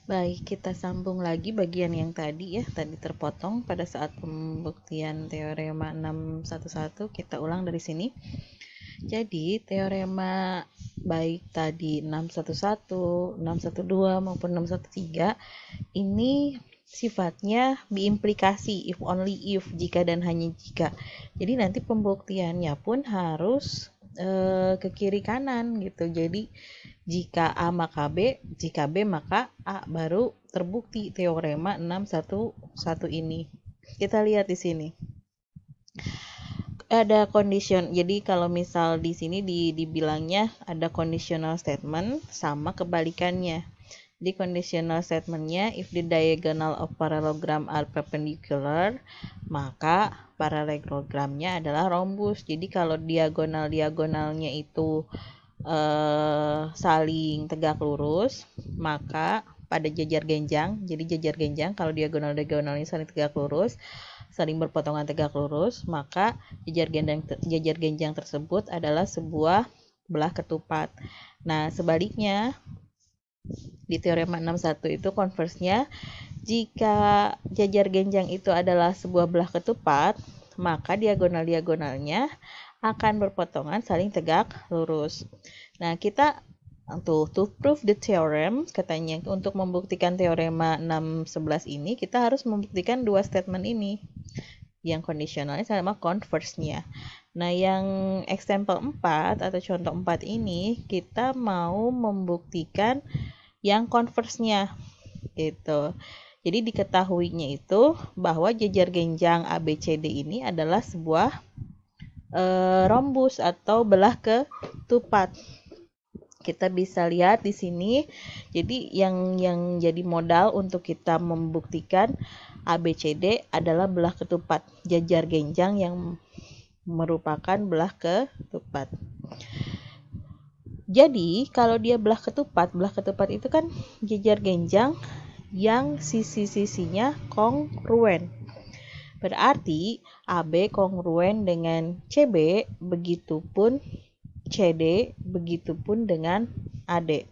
Baik, kita sambung lagi bagian yang tadi ya, tadi terpotong pada saat pembuktian teorema 611. Kita ulang dari sini. Jadi, teorema baik tadi 611, 612 maupun 613 ini sifatnya biimplikasi, if only if, jika dan hanya jika. Jadi nanti pembuktiannya pun harus ke kiri kanan gitu. Jadi jika A maka B, jika B maka A, baru terbukti teorema 611 ini. Kita lihat di sini. Ada condition. Jadi kalau misal di sini dibilangnya ada conditional statement sama kebalikannya. Di conditional statementnya, if the diagonal of parallelogram are perpendicular, maka parallelogramnya adalah rhombus. Jadi kalau diagonalnya itu saling tegak lurus, maka pada jajar genjang, jadi jajar genjang kalau diagonalnya saling tegak lurus, saling berpotongan tegak lurus, maka jajar genjang tersebut adalah sebuah belah ketupat. Nah, sebaliknya di teorema 61 itu converse-nya, jika jajar genjang itu adalah sebuah belah ketupat, maka diagonalnya akan berpotongan saling tegak lurus. Nah, kita to prove the theorem, katanya untuk membuktikan teorema 611 ini, kita harus membuktikan dua statement ini. Yang kondisionalnya sama converse-nya. Nah, yang example 4 atau contoh 4 ini, kita mau membuktikan yang converse-nya gitu. Jadi diketahuinya itu bahwa jajar genjang ABCD ini adalah sebuah rhombus atau belah ketupat. Kita bisa lihat di sini. Jadi yang jadi modal untuk kita membuktikan ABCD adalah belah ketupat, jajar genjang yang merupakan belah ketupat. Jadi kalau dia belah ketupat itu kan jajar genjang yang sisi-sisinya kongruen. Berarti AB kongruen dengan CB, begitupun CD, begitupun dengan AD.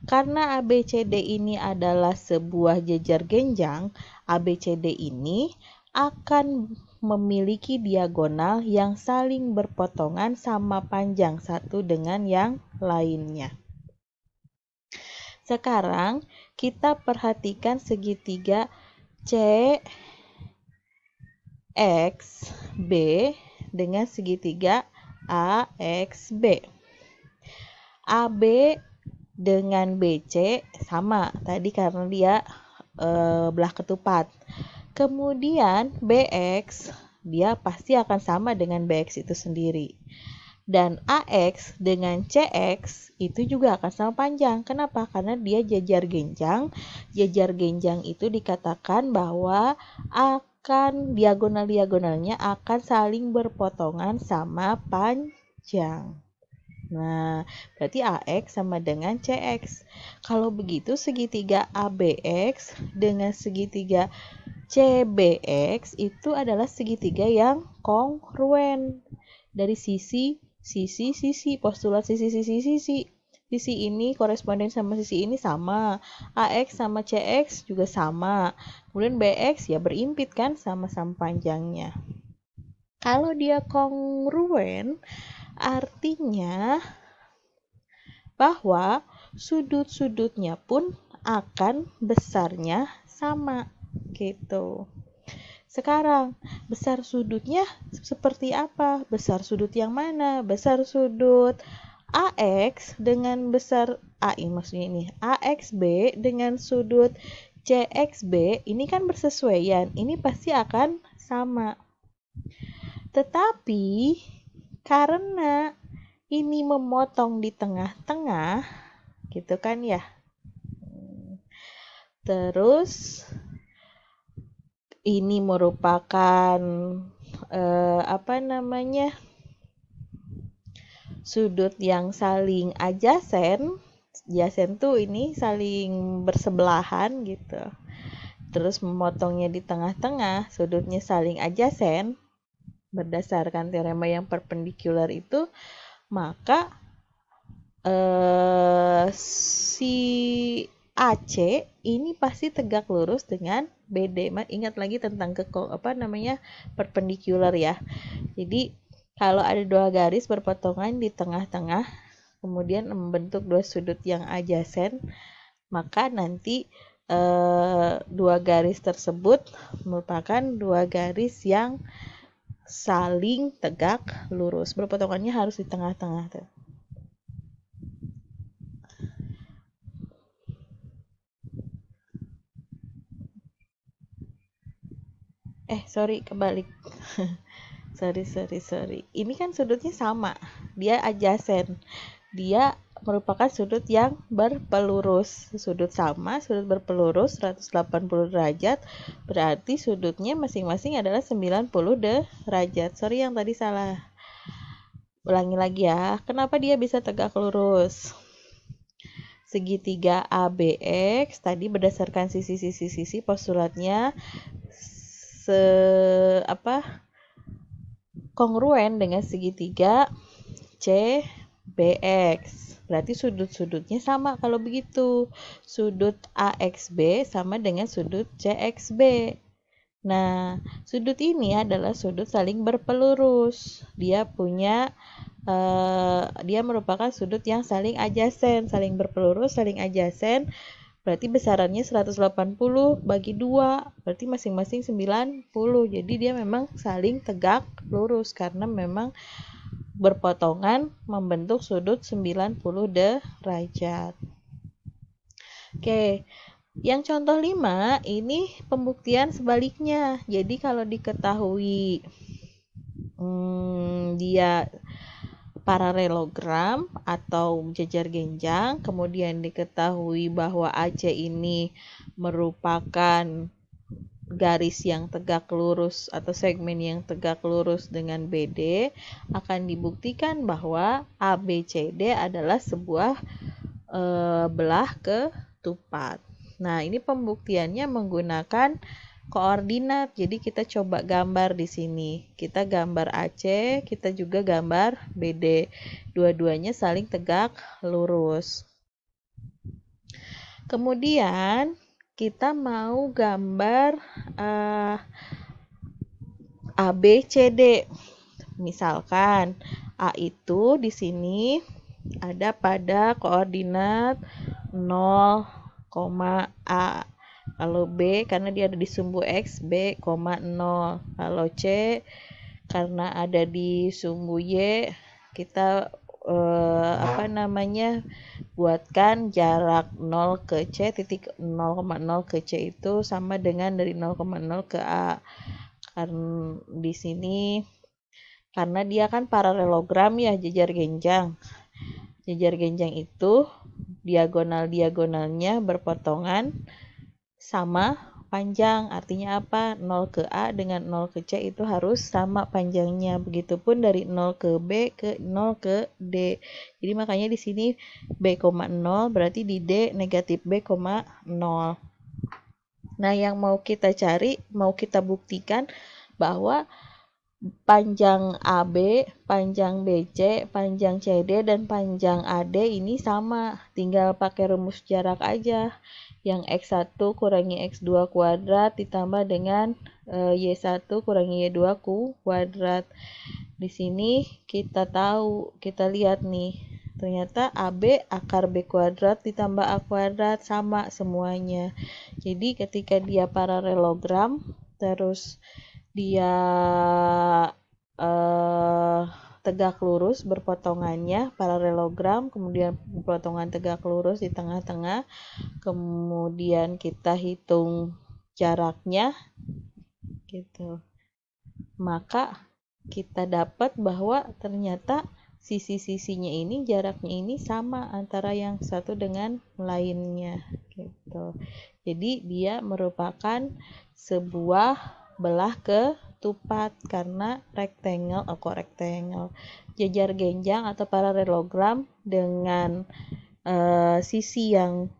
Karena ABCD ini adalah sebuah jajar genjang, ABCD ini akan memiliki diagonal yang saling berpotongan sama panjang satu dengan yang lainnya. Sekarang kita perhatikan segitiga CXB dengan segitiga AXB. AB dengan BC sama tadi karena dia belah ketupat. Kemudian BX dia pasti akan sama dengan BX itu sendiri. Dan AX dengan CX itu juga akan sama panjang. Kenapa? Karena dia jajar genjang. Jajar genjang itu dikatakan bahwa akan diagonalnya akan saling berpotongan sama panjang. Nah, berarti AX sama dengan CX. Kalau begitu segitiga ABX dengan segitiga CBX itu adalah segitiga yang kongruen dari sisi, postulat sisi. Sisi ini koresponden sama sisi ini sama. AX sama CX juga sama. Kemudian BX ya berimpit kan sama-sama panjangnya. Kalau dia kongruen artinya bahwa sudut-sudutnya pun akan besarnya sama gitu. Sekarang, besar sudutnya seperti apa? Besar sudut yang mana? Besar sudut AX dengan besar AI, maksudnya ini AXB dengan sudut CXB ini kan bersesuaian. Ini pasti akan sama. Tetapi karena ini memotong di tengah-tengah gitu kan ya. Terus ini merupakan sudut yang saling adjacent. Adjacent tuh ini saling bersebelahan gitu. Terus memotongnya di tengah-tengah, sudutnya saling adjacent. Berdasarkan teorema yang perpendikular itu, maka si AC ini pasti tegak lurus dengan BD. Ingat lagi tentang perpendicular ya. Jadi kalau ada dua garis berpotongan di tengah-tengah, kemudian membentuk dua sudut yang adjacent, maka nanti dua garis tersebut merupakan dua garis yang saling tegak lurus. Berpotongannya harus di tengah-tengah tuh. Sorry, kebalik. sorry. Ini kan sudutnya sama. Dia adjacent. Dia merupakan sudut yang berpelurus. Sudut sama, sudut berpelurus 180 derajat. Berarti sudutnya masing-masing adalah 90 derajat. Sorry yang tadi salah. Ulangi lagi ya. Kenapa dia bisa tegak lurus? Segitiga ABX tadi berdasarkan sisi postulatnya kongruen dengan segitiga CBX. Berarti sudut-sudutnya sama kalau begitu. Sudut AXB sama dengan sudut CXB. Nah, sudut ini adalah sudut saling berpelurus. Dia merupakan sudut yang saling adjacent, saling berpelurus, saling adjacent. Berarti besarannya 180 bagi 2, berarti masing-masing 90. Jadi dia memang saling tegak lurus karena memang berpotongan membentuk sudut 90 derajat. Oke, yang contoh 5 ini pembuktian sebaliknya. Jadi kalau diketahui dia paralelogram atau jejar genjang, kemudian diketahui bahwa AC ini merupakan garis yang tegak lurus atau segmen yang tegak lurus dengan BD, akan dibuktikan bahwa ABCD adalah sebuah belah ketupat. Nah, ini pembuktiannya menggunakan koordinat. Jadi kita coba gambar di sini. Kita gambar AC, kita juga gambar BD. Dua-duanya saling tegak lurus. Kemudian kita mau gambar ABCD. Misalkan A itu di sini ada pada koordinat 0, A. Kalau B karena dia ada di sumbu X, B, 0. Kalau C karena ada di sumbu Y, kita buatkan jarak 0 ke C, titik 0,0 ke C itu sama dengan dari 0,0 ke A. Karena di sini karena dia kan paralelogram ya, jejar genjang. Jejar genjang itu diagonalnya berpotongan sama panjang. Artinya apa? 0 ke A dengan 0 ke C itu harus sama panjangnya. Begitupun dari 0 ke B ke 0 ke D. Jadi makanya di sini B, 0 berarti di D negatif B, 0. Nah, yang mau kita buktikan bahwa panjang AB, panjang BC, panjang CD, dan panjang AD ini sama. Tinggal pakai rumus jarak aja. Yang X1 kurangi X2 kuadrat ditambah dengan Y1 kurangi Y2 kuadrat. Di sini kita lihat nih. Ternyata AB akar B kuadrat ditambah A kuadrat sama semuanya. Jadi ketika dia paralelogram, terus dia tegak lurus berpotongannya paralelogram, kemudian potongan tegak lurus di tengah-tengah, kemudian kita hitung jaraknya gitu, maka kita dapat bahwa ternyata sisi-sisinya ini jaraknya ini sama antara yang satu dengan lainnya gitu. Jadi dia merupakan sebuah belah ketupat karena rectangle. Jejar genjang atau paralelogram dengan sisi yang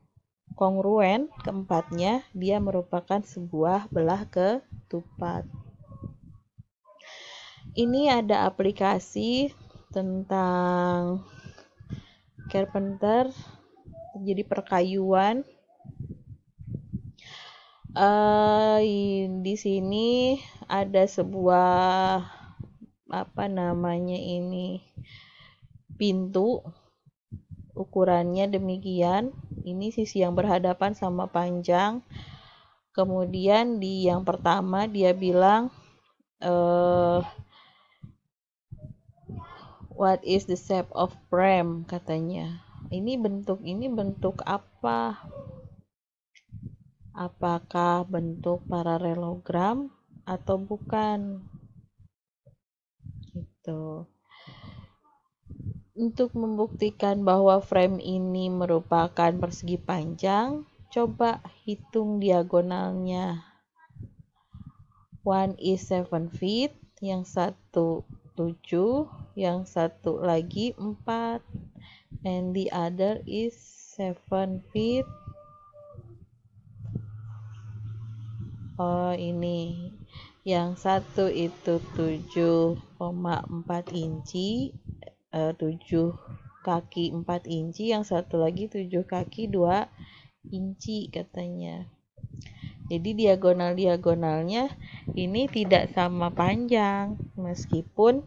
kongruen keempatnya, dia merupakan sebuah belah ketupat. Ini ada aplikasi tentang carpenter, jadi perkayuan. Di sini ada sebuah pintu, ukurannya demikian. Ini sisi yang berhadapan sama panjang. Kemudian di yang pertama dia bilang what is the shape of frame, katanya. Ini bentuk apa? Apakah bentuk paralelogram atau bukan? Gitu. Untuk membuktikan bahwa frame ini merupakan persegi panjang, coba hitung diagonalnya. One is 7 feet, yang satu 7, yang satu lagi 4, and the other is 7 feet. Oh, ini yang satu itu 7,4 inci, 7 kaki 4 inci, yang satu lagi 7 kaki 2 inci katanya. Jadi diagonalnya ini tidak sama panjang, meskipun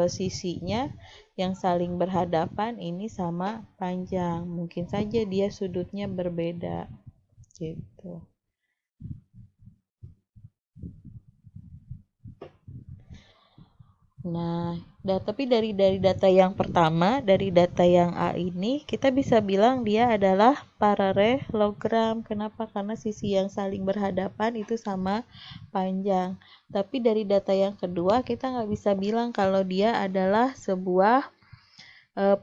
sisinya yang saling berhadapan ini sama panjang. Mungkin saja dia sudutnya berbeda gitu. Nah, tapi dari data yang pertama, dari data yang A ini, kita bisa bilang dia adalah paralelogram. Kenapa? Karena sisi yang saling berhadapan itu sama panjang. Tapi dari data yang kedua, kita nggak bisa bilang kalau dia adalah sebuah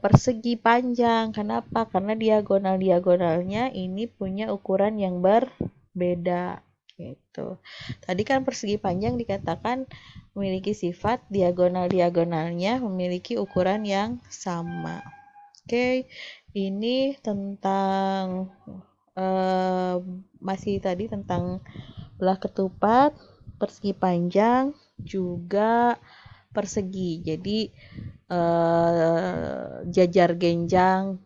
persegi panjang. Kenapa? Karena diagonalnya ini punya ukuran yang berbeda. Gitu. Tadi kan persegi panjang dikatakan memiliki sifat diagonalnya memiliki ukuran yang sama. Oke, ini tentang masih tadi tentang belah ketupat, persegi panjang, juga persegi. Jadi jajar genjang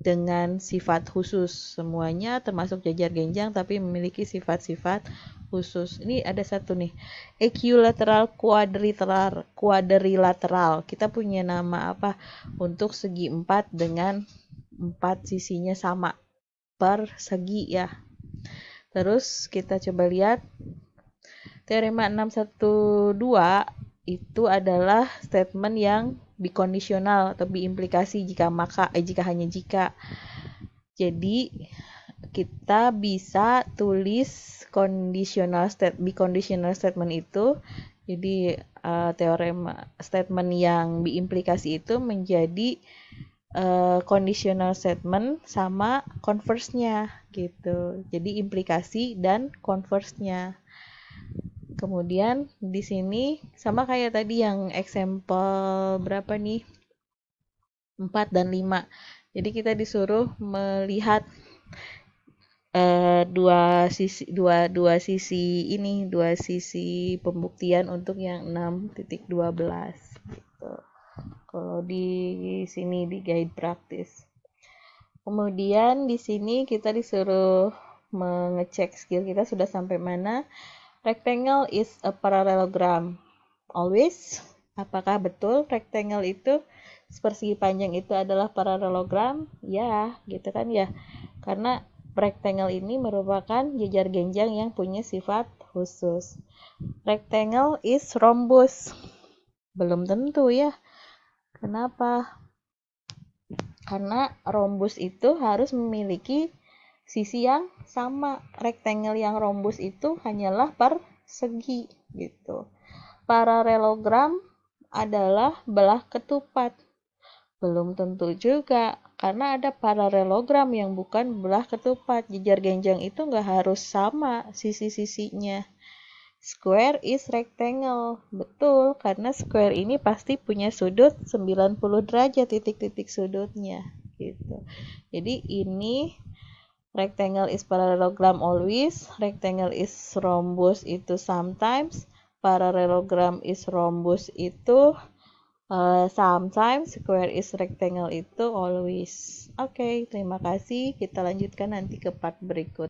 dengan sifat khusus, semuanya termasuk jajar genjang tapi memiliki sifat-sifat khusus. Ini ada satu nih, equilateral quadrilateral. Kita punya nama apa untuk segi 4 dengan 4 sisinya sama persegi ya. Terus kita coba lihat teorema 612 itu adalah statement yang bikondisional atau biimplikasi jika hanya jika. Jadi kita bisa tulis biconditional statement itu. Jadi teorema statement yang biimplikasi itu menjadi conditional statement sama converse-nya gitu. Jadi implikasi dan converse-nya. Kemudian di sini sama kayak tadi yang example berapa nih? 4 dan 5. Jadi kita disuruh melihat dua sisi pembuktian untuk yang 6.12 gitu. Kalau di sini di guide praktis. Kemudian di sini kita disuruh mengecek skill kita sudah sampai mana. Rectangle is a parallelogram. Always. Apakah betul rectangle itu persegi panjang itu adalah parallelogram? Ya, gitu kan ya. Karena rectangle ini merupakan jajar genjang yang punya sifat khusus. Rectangle is rhombus. Belum tentu ya. Kenapa? Karena rhombus itu harus memiliki sisi yang sama. Rectangle yang rhombus itu hanyalah persegi gitu. Paralelogram adalah belah ketupat. Belum tentu juga, karena ada paralelogram yang bukan belah ketupat. Jajar genjang itu nggak harus sama sisi-sisinya. Square is rectangle. Betul, karena square ini pasti punya sudut 90 derajat titik-titik sudutnya gitu. Jadi ini rectangle is parallelogram always, rectangle is rhombus itu sometimes, parallelogram is rhombus itu sometimes, square is rectangle itu always. Oke, terima kasih. Kita lanjutkan nanti ke part berikut.